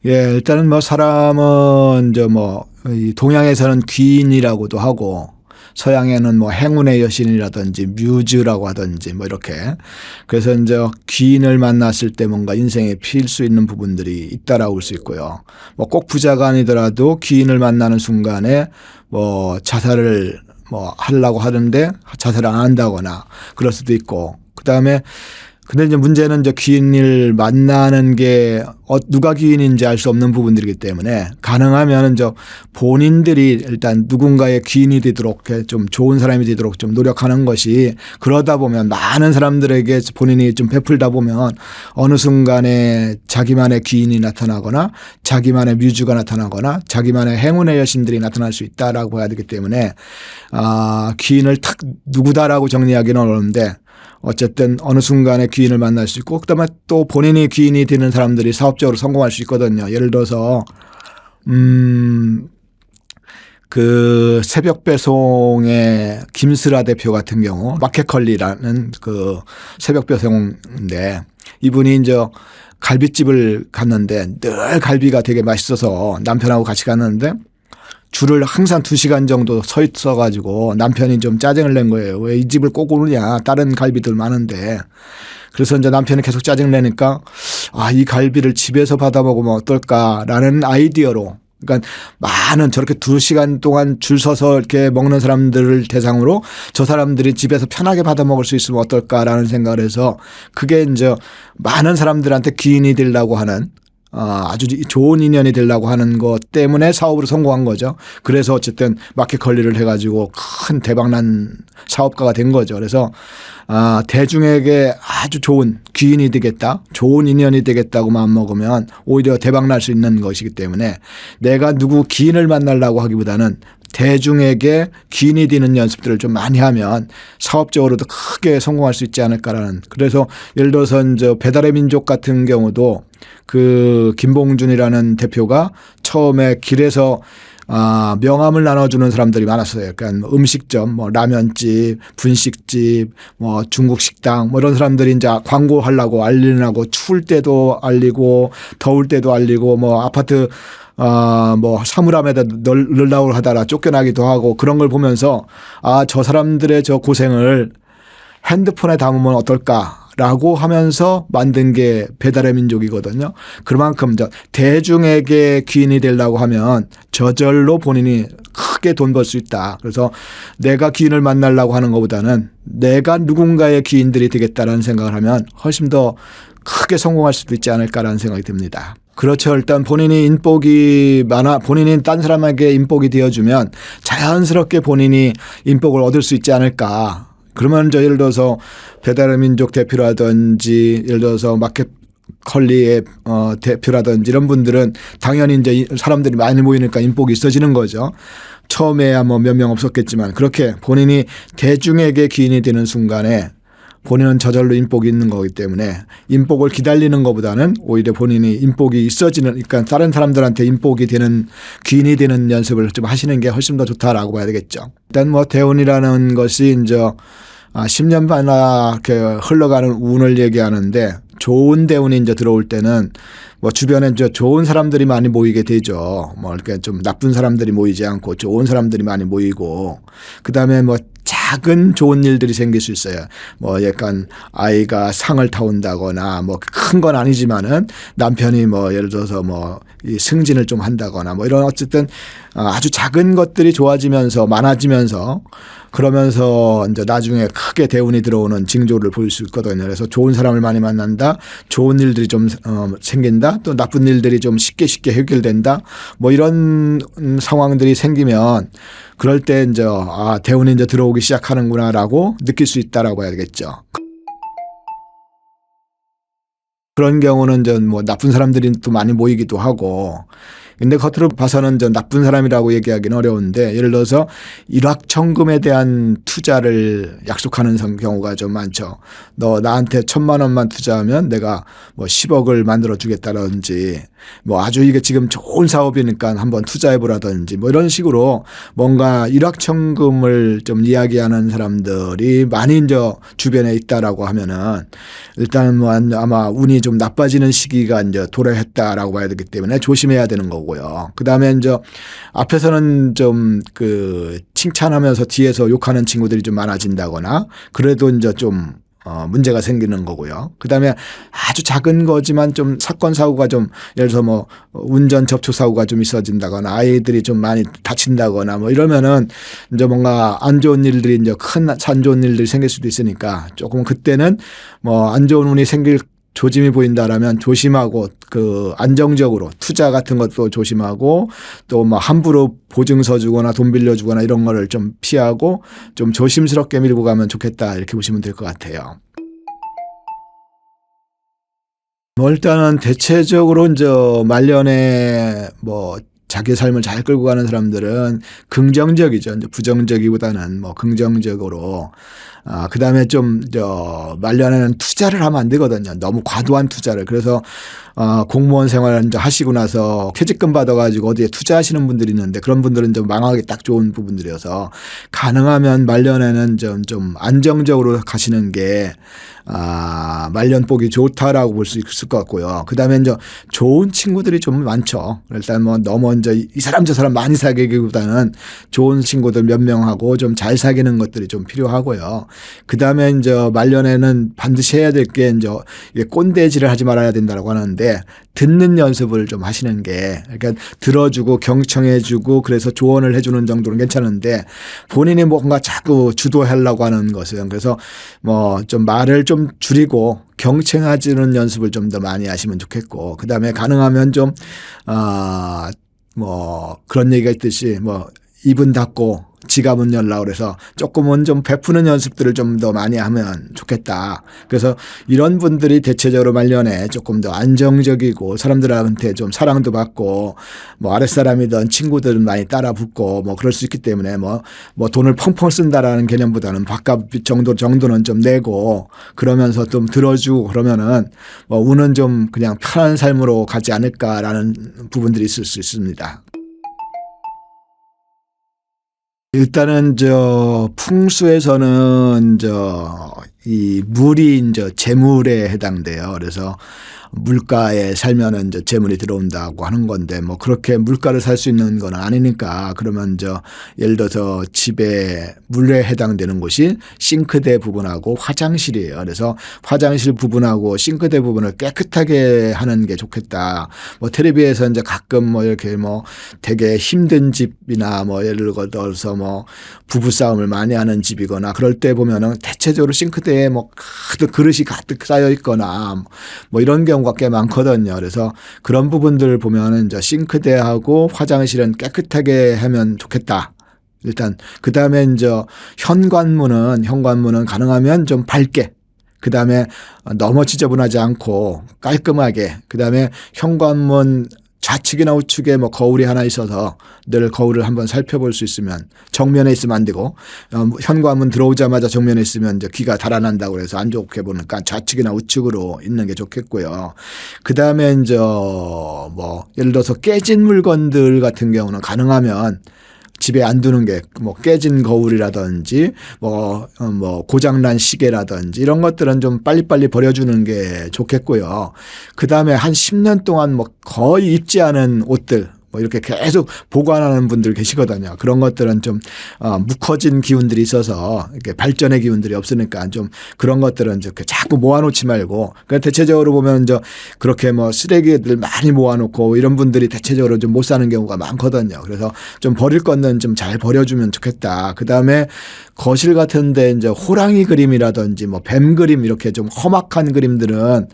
예, 일단은 뭐 사람은 이제 뭐 이 동양에서는 귀인이라고도 하고 서양에는 뭐 행운의 여신이라든지 뮤즈라고 하든지 뭐 이렇게 그래서 이제 귀인을 만났을 때 뭔가 인생에 필 수 있는 부분들이 있다라고 볼 수 있고요. 뭐 꼭 부자가 아니더라도 귀인을 만나는 순간에 뭐 자살을 뭐 하려고 하는데 자살을 안 한다거나 그럴 수도 있고 그다음에 근데 이제 문제는 이제 귀인을 만나는 게 누가 귀인인지 알 수 없는 부분들이기 때문에 가능하면 이제 본인들이 일단 누군가의 귀인이 되도록 좀 좋은 사람이 되도록 좀 노력하는 것이 그러다 보면 많은 사람들에게 본인이 좀 베풀다 보면 어느 순간에 자기만의 귀인이 나타나거나 자기만의 뮤즈가 나타나거나 자기만의 행운의 여신들이 나타날 수 있다라고 해야 되기 때문에 귀인을 탁 누구다라고 정리하기는 어려운데 어쨌든 어느 순간에 귀인을 만날 수 있고 그다음에 또 본인이 귀인이 되는 사람들이 사업적으로 성공할 수 있거든요. 예를 들어서 그 새벽 배송의 김슬아 대표 같은 경우 마켓컬리라는 그 새벽 배송인데 이분이 이제 갈비집을 갔는데 늘 갈비가 되게 맛있어서 남편하고 같이 갔는데 줄을 항상 2시간 정도 서 있어 가지고 남편이 좀 짜증을 낸 거예요. 왜 이 집을 꼭 오느냐. 다른 갈비들 많은데. 그래서 이제 남편이 계속 짜증을 내니까 이 갈비를 집에서 받아 먹으면 어떨까라는 아이디어로 그러니까 많은 저렇게 2시간 동안 줄 서서 이렇게 먹는 사람들을 대상으로 저 사람들이 집에서 편하게 받아 먹을 수 있으면 어떨까라는 생각을 해서 그게 이제 많은 사람들한테 기인이 되려고 하는 아주 좋은 인연이 되려고 하는 것 때문에 사업으로 성공한 거죠. 그래서 어쨌든 마켓컬리를 해가지고 큰 대박난 사업가가 된 거죠. 그래서 대중에게 아주 좋은 귀인이 되겠다, 좋은 인연이 되겠다고 마음먹으면 오히려 대박날 수 있는 것이기 때문에 내가 누구 귀인을 만나려고 하기보다는 대중에게 귀인이 되는 연습들을 좀 많이 하면 사업적으로도 크게 성공할 수 있지 않을까라는. 그래서 예를 들어서 이제 배달의 민족 같은 경우도 그 김봉준이라는 대표가 처음에 길에서 명함을 나눠주는 사람들이 많았어요. 그러니까 음식점, 뭐 라면집, 분식집, 뭐 중국 식당, 뭐 이런 사람들이 이제 광고하려고 알리느라고 추울 때도 알리고 더울 때도 알리고 뭐 아파트 뭐 사물함에다 넣으려고 하다가 쫓겨나기도 하고 그런 걸 보면서 저 사람들의 저 고생을 핸드폰에 담으면 어떨까라고 하면서 만든 게 배달의 민족이거든요. 그만큼 대중에게 귀인이 되려고 하면 저절로 본인이 크게 돈 벌 수 있다. 그래서 내가 귀인을 만나려고 하는 것보다는 내가 누군가의 귀인들이 되겠다라는 생각을 하면 훨씬 더 크게 성공할 수도 있지 않을까라는 생각이 듭니다. 그렇죠. 일단 본인이 인복이 많아 본인이 딴 사람에게 인복이 되어주면 자연스럽게 본인이 인복을 얻을 수 있지 않을까. 그러면 예를 들어서 배달의 민족 대표라든지 예를 들어서 마켓컬리의 대표라든지 이런 분들은 당연히 이제 사람들이 많이 모이니까 인복이 있어지는 거죠. 처음에야 뭐 몇 명 없었겠지만 그렇게 본인이 대중에게 귀인이 되는 순간에 본인은 저절로 인복이 있는 거기 때문에 인복을 기다리는 것보다는 오히려 본인이 인복이 있어지는 그러니까 다른 사람들한테 인복이 되는 귀인이 되는 연습을 좀 하시는 게 훨씬 더 좋다라고 봐야 되겠죠. 일단 뭐 대운이라는 것이 이제 10년 반나 이렇게 흘러가는 운을 얘기하는데 좋은 대운이 이제 들어올 때는 뭐 주변에 이제 좋은 사람들이 많이 모이게 되죠. 뭐 이렇게 좀 나쁜 사람들이 모이지 않고 좋은 사람들이 많이 모이고 그다음에 뭐 작은 좋은 일들이 생길 수 있어요. 뭐 약간 아이가 상을 타온다거나 뭐 큰 건 아니지만은 남편이 뭐 예를 들어서 뭐 이 승진을 좀 한다거나 뭐 이런 어쨌든 아주 작은 것들이 좋아지면서 많아지면서 그러면서 이제 나중에 크게 대운이 들어오는 징조를 볼 수 있거든요. 그래서 좋은 사람을 많이 만난다, 좋은 일들이 좀 생긴다, 또 나쁜 일들이 좀 쉽게 해결된다, 뭐 이런 상황들이 생기면 그럴 때 이제 대운이 이제 들어오기 시작하는구나라고 느낄 수 있다라고 해야 되겠죠. 그런 경우는 이제 뭐 나쁜 사람들이 또 많이 모이기도 하고 근데 겉으로 봐서는 좀 나쁜 사람이라고 얘기하기는 어려운데 예를 들어서 일확천금에 대한 투자를 약속하는 경우가 좀 많죠. 너 나한테 1,000만 원만 투자하면 내가 뭐 10억을 만들어 주겠다든지 뭐 아주 이게 지금 좋은 사업이니까 한번 투자해 보라든지 뭐 이런 식으로 뭔가 일확천금을 좀 이야기하는 사람들이 많이 이제 주변에 있다라고 하면은 일단 뭐 아마 운이 좀 나빠지는 시기가 이제 도래했다라고 봐야 되기 때문에 조심해야 되는 거고요. 그 다음에 이제 앞에서는 좀 그 칭찬하면서 뒤에서 욕하는 친구들이 좀 많아진다거나 그래도 이제 좀 문제가 생기는 거고요. 그다음에 아주 작은 거지만 좀 사건 사고가 좀 예를 들어서 뭐 운전 접촉 사고가 좀 있어진다거나 아이들이 좀 많이 다친다거나 뭐 이러면은 이제 뭔가 안 좋은 일들이 이제 큰 안 좋은 일들이 생길 수도 있으니까 조금 그때는 뭐 안 좋은 운이 생길 조짐이 보인다라면 조심하고 그 안정적으로 투자 같은 것도 조심하고 또 뭐 함부로 보증서 주거나 돈 빌려주거나 이런 거를 좀 피하고 좀 조심스럽게 밀고 가면 좋겠다 이렇게 보시면 될 것 같아요. 뭐 일단은 대체적으로 이제 말년에 뭐 자기 삶을 잘 끌고 가는 사람들은 긍정적이죠. 이제 부정적이보다는 뭐 긍정적으로. 그 다음에 좀, 말년에는 투자를 하면 안 되거든요. 너무 과도한 투자를. 그래서, 공무원 생활 이제 하시고 나서 퇴직금 받아가지고 어디에 투자하시는 분들이 있는데 그런 분들은 좀 망하기 딱 좋은 부분들이어서 가능하면 말년에는 좀 안정적으로 가시는 게 말년 보기 좋다라고 볼 수 있을 것 같고요. 그 다음에 이제 좋은 친구들이 좀 많죠. 일단 뭐 너무 이제 이 사람 저 사람 많이 사귀기보다는 좋은 친구들 몇 명하고 좀 잘 사귀는 것들이 좀 필요하고요. 그 다음에 이제 말년에는 반드시 해야 될 게 이제 꼰대질을 하지 말아야 된다고 하는데 듣는 연습을 좀 하시는 게 그러니까 들어주고 경청해주고 그래서 조언을 해주는 정도는 괜찮은데 본인이 뭔가 자꾸 주도하려고 하는 것은 그래서 뭐 좀 말을 좀 줄이고 경청해주는 연습을 좀 더 많이 하시면 좋겠고 그 다음에 가능하면 좀 뭐 그런 얘기가 있듯이 뭐 입은 닫고 지갑은 열라 그래서 조금은 좀 베푸는 연습들을 좀 더 많이 하면 좋겠다. 그래서 이런 분들이 대체적으로 말년에 조금 더 안정적이고 사람들한테 좀 사랑도 받고 뭐 아랫사람이든 친구들은 많이 따라 붙고 뭐 그럴 수 있기 때문에 뭐 돈을 펑펑 쓴다라는 개념보다는 밥값 정도는 좀 내고 그러면서 좀 들어주고 그러면은 뭐 운은 좀 그냥 편한 삶으로 가지 않을까라는 부분들이 있을 수 있습니다. 일단은 풍수에서는 이 물이 재물에 해당돼요. 그래서 물가에 살면은 재물이 들어온다고 하는 건데 뭐 그렇게 물가를 살 수 있는 건 아니니까 그러면 예를 들어서 집에 물에 해당되는 곳이 싱크대 부분하고 화장실이에요. 그래서 화장실 부분하고 싱크대 부분을 깨끗하게 하는 게 좋겠다. 뭐 텔레비에서 가끔 뭐 이렇게 뭐 되게 힘든 집이나 뭐 예를 들어서 뭐 부부 싸움을 많이 하는 집이거나 그럴 때 보면은 대체적으로 싱크대에 뭐 그릇이 가득 쌓여 있거나 뭐 이런 경우가 꽤 많거든요. 그래서 그런 부분들을 보면은 싱크대하고 화장실은 깨끗하게 하면 좋겠다. 일단 그 다음에 현관문은 가능하면 좀 밝게. 그 다음에 너무 지저분하지 않고 깔끔하게. 그 다음에 현관문 좌측이나 우측에 뭐 거울이 하나 있어서 늘 거울을 한번 살펴볼 수 있으면 정면에 있으면 안 되고 현관문 들어오자마자 정면에 있으면 귀가 달아난다고 해서 안 좋게 보니까 좌측이나 우측으로 있는 게 좋겠고요. 그 다음에 뭐 예를 들어서 깨진 물건들 같은 경우는 가능하면 집에 안 두는 게 뭐 깨진 거울이라든지 뭐 고장난 시계라든지 이런 것들은 좀 빨리빨리 버려주는 게 좋겠고요. 그다음에 한 10년 동안 뭐 거의 입지 않은 옷들 뭐 이렇게 계속 보관하는 분들 계시거든요. 그런 것들은 좀 묵혀진 기운들이 있어서 이렇게 발전의 기운들이 없으니까 좀 그런 것들은 이렇게 자꾸 모아놓지 말고 그러니까 대체적으로 보면 그렇게 뭐 쓰레기들 많이 모아놓고 이런 분들이 대체적으로 좀 못 사는 경우가 많거든요. 그래서 좀 버릴 거는 좀 잘 버려주면 좋겠다. 그 다음에 거실 같은데 호랑이 그림이라든지 뭐 뱀 그림 이렇게 좀 험악한 그림들은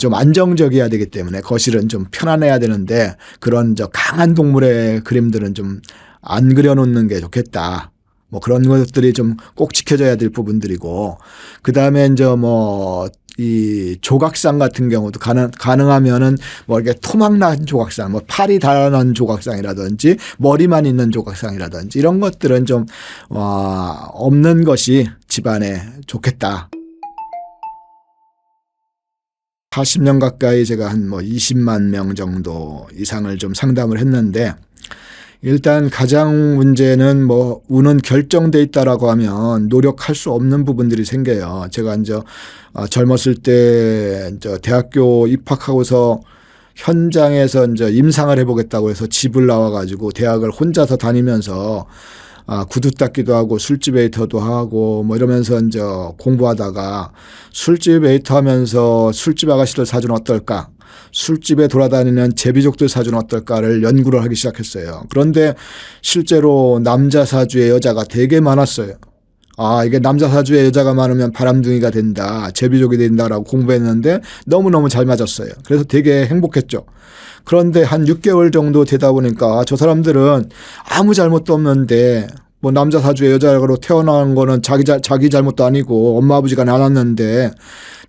좀 안정적이어야 되기 때문에 거실은 좀 편안해야 되는데 그런 강한 동물의 그림들은 좀 안 그려놓는 게 좋겠다. 뭐 그런 것들이 좀 꼭 지켜져야 될 부분들이고 그 다음에 뭐 이 조각상 같은 경우도 가능하면은 뭐 이렇게 토막난 조각상, 뭐 팔이 달아난 조각상이라든지 머리만 있는 조각상이라든지 이런 것들은 좀 없는 것이 집안에 좋겠다. 40년 가까이 제가 한 뭐 20만 명 정도 이상을 좀 상담을 했는데 일단 가장 문제는 뭐 운은 결정돼 있다라고 하면 노력할 수 없는 부분들이 생겨요. 제가 이제 젊었을 때 이제 대학교 입학하고서 현장에서 이제 임상을 해보겠다고 해서 집을 나와가지고 대학을 혼자서 다니면서 구두 닦기도 하고 술집 웨이터도 하고 뭐 이러면서 이제 공부하다가 술집 웨이터 하면서 술집 아가씨들 사주는 어떨까? 술집에 돌아다니는 제비족들 사주는 어떨까를 연구를 하기 시작했어요. 그런데 실제로 남자 사주의 여자가 되게 많았어요. 이게 남자 사주의 여자가 많으면 바람둥이가 된다, 제비족이 된다라고 공부했는데 너무너무 잘 맞았어요. 그래서 되게 행복했죠. 그런데 한 6개월 정도 되다 보니까 저 사람들은 아무 잘못도 없는데 뭐 남자 사주의 여자로 태어난 거는 자기 잘못도 아니고 엄마 아버지가 낳았는데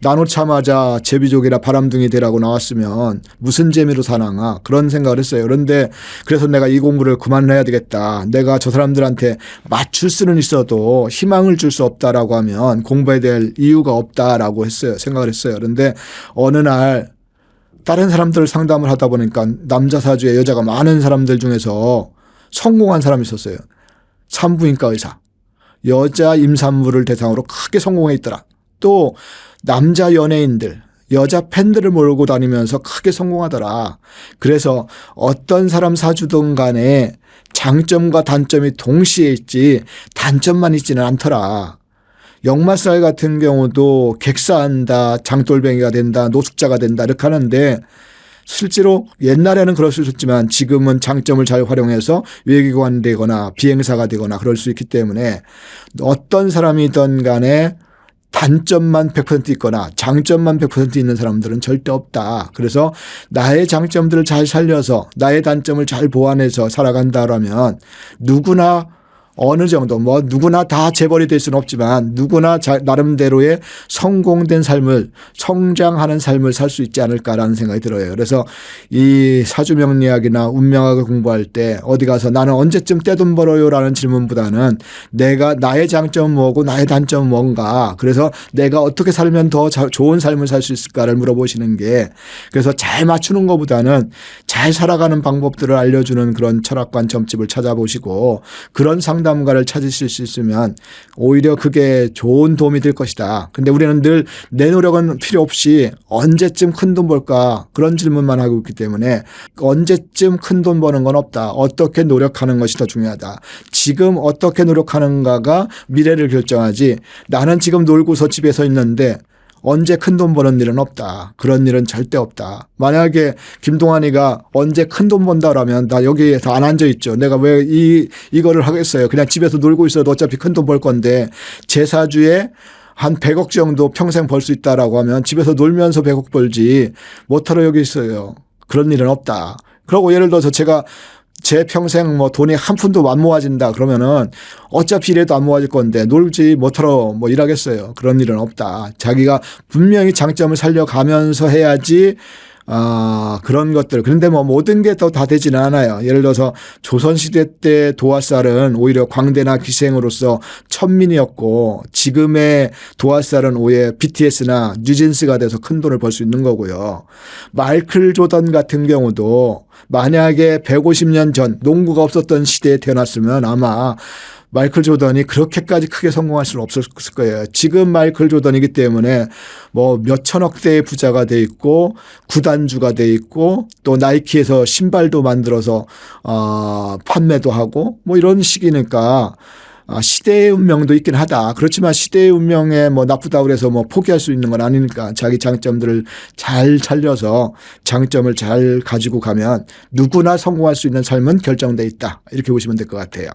나놓자마자 제비족이나 바람둥이 되라고 나왔으면 무슨 재미로 사나가 그런 생각을 했어요. 그런데 그래서 내가 이 공부를 그만해야 되겠다. 내가 저 사람들한테 맞출 수는 있어도 희망을 줄 수 없다라고 하면 공부해야 될 이유가 없다라고 했어요. 생각을 했어요. 그런데 어느 날 다른 사람들 상담을 하다 보니까 남자 사주에 여자가 많은 사람들 중에서 성공한 사람이 있었어요. 산부인과 의사. 여자 임산부를 대상으로 크게 성공해 있더라. 또 남자 연예인들, 여자 팬들을 몰고 다니면서 크게 성공하더라. 그래서 어떤 사람 사주든 간에 장점과 단점이 동시에 있지 단점만 있지는 않더라. 역마살 같은 경우도 객사한다, 장돌뱅이가 된다, 노숙자가 된다 이렇게 하는데 실제로 옛날에는 그럴 수 있었지만 지금은 장점을 잘 활용해서 외교관이 되거나 비행사가 되거나 그럴 수 있기 때문에 어떤 사람이든 간에 단점만 100% 있거나 장점만 100% 있는 사람들은 절대 없다. 그래서 나의 장점들을 잘 살려서 나의 단점을 잘 보완해서 살아간다라면 누구나 어느 정도 뭐 누구나 다 재벌이 될 수는 없지만 누구나 나름대로의 성공된 삶을 성장하는 삶을 살 수 있지 않을까라는 생각이 들어요. 그래서 이 사주명리학이나 운명학을 공부할 때 어디 가서 나는 언제쯤 떼돈 벌어요라는 질문보다는 내가 나의 장점은 뭐고 나의 단점은 뭔가 그래서 내가 어떻게 살면 더 좋은 삶을 살 수 있을까를 물어보시는 게 그래서 잘 맞추는 것보다는 잘 살아가는 방법들을 알려주는 그런 철학관 점집을 찾아보시고 그런 상담가를 찾으실 수 있으면 오히려 그게 좋은 도움이 될 것이다. 근데 우리는 늘 내 노력은 필요 없이 언제쯤 큰돈 벌까 그런 질문만 하고 있기 때문에 언제쯤 큰돈 버는 건 없다. 어떻게 노력하는 것이 더 중요하다. 지금 어떻게 노력하는가가 미래를 결정하지 나는 지금 놀고서 집에서 있는데 언제 큰돈 버는 일은 없다. 그런 일은 절대 없다. 만약에 김동완이가 언제 큰돈 번다라면 나 여기에서 안 앉아 있죠. 내가 왜 이거를 하겠어요. 그냥 집에서 놀고 있어도 어차피 큰돈 벌 건데 제 사주에 한 100억 정도 평생 벌 수 있다라고 하면 집에서 놀면서 100억 벌지 못하러 여기 있어요. 그런 일은 없다. 그리고 예를 들어서 제가 제 평생 뭐 돈이 한 푼도 안 모아진다 그러면은 어차피 이래도 안 모아질 건데 놀지 못하러 뭐 일하겠어요. 그런 일은 없다. 자기가 분명히 장점을 살려가면서 해야지 그런 것들. 그런데 뭐 모든 게 다 되지는 않아요. 예를 들어서 조선시대 때 도화살은 오히려 광대나 기생으로서 천민이었고 지금의 도화살은 오히려 BTS나 뉴진스가 돼서 큰 돈을 벌 수 있는 거고요. 마이클 조던 같은 경우도 만약에 150년 전 농구가 없었던 시대에 태어났으면 아마 마이클 조던이 그렇게까지 크게 성공할 수는 없었을 거예요. 지금 마이클 조던이기 때문에 뭐 몇천억 대의 부자가 돼 있고 구단주가 돼 있고 또 나이키에서 신발도 만들어서 판매도 하고 뭐 이런 식이니까 시대의 운명도 있긴 하다. 그렇지만 시대의 운명에 뭐 나쁘다고 그래서 뭐 포기할 수 있는 건 아니니까 자기 장점들을 잘 살려서 장점을 잘 가지고 가면 누구나 성공할 수 있는 삶은 결정돼 있다. 이렇게 보시면 될 것 같아요.